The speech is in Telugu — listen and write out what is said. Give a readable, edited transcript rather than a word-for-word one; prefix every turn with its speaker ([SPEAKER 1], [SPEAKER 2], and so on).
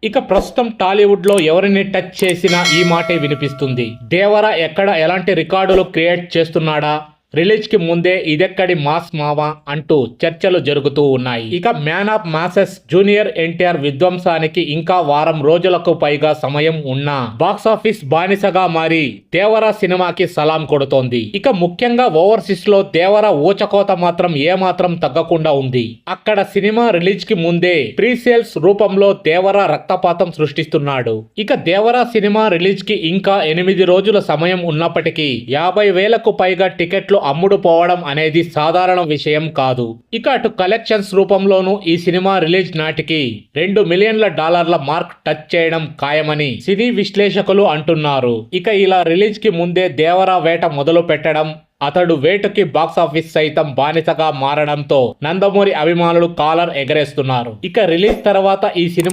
[SPEAKER 1] ఇక ప్రస్తుతం టాలీవుడ్ లో ఎవరిని టచ్ చేసినా ఈ మాటే వినిపిస్తుంది. దేవర ఎక్కడ ఎలాంటి రికార్డులు క్రియేట్ చేస్తున్నాడా, రిలీజ్ కి ముందే ఇదెక్కడి మాస్ మావా అంటూ చర్చలు జరుగుతూ ఉన్నాయి. ఇక man of masses junior NTR విధ్వంసానికి ఇంకా వారం రోజులకు పైగా సమయం ఉన్నా బాక్సాఫీస్ బానిసగా మారి దేవర సినిమాకి సలాం కొడుతోంది. ఇక ముఖ్యంగా ఓవర్సీస్ లో దేవర ఊచకోత మాత్రం ఏమాత్రం తగ్గకుండా ఉంది. అక్కడ సినిమా రిలీజ్ కి ముందే ప్రీ సేల్స్ రూపంలో దేవర రక్తపాతం సృష్టిస్తున్నాడు. ఇక దేవర సినిమా రిలీజ్ కి ఇంకా 8 రోజుల సమయం ఉన్నప్పటికీ 50,000కు పైగా టికెట్లు అమ్ముడు పోవడం అనేది సాధారణ విషయం కాదు. ఇక అటు కలెక్షన్స్ రూపంలోనూ ఈ సినిమా రిలీజ్ నాటికి $2 మిలియన్ల మార్క్ టచ్ చేయడం ఖాయమని సినీ విశ్లేషకులు అంటున్నారు. ఇక ఇలా రిలీజ్ కి ముందే దేవర వేట మొదలు పెట్టడం, అతడు వేటుకి బాక్సాఫీస్ సైతం బానిసగా మారడంతో నందమూరి అభిమానులు కాలర్ ఎగరేస్తున్నారు. ఇక రిలీజ్ తర్వాత ఈ సినిమా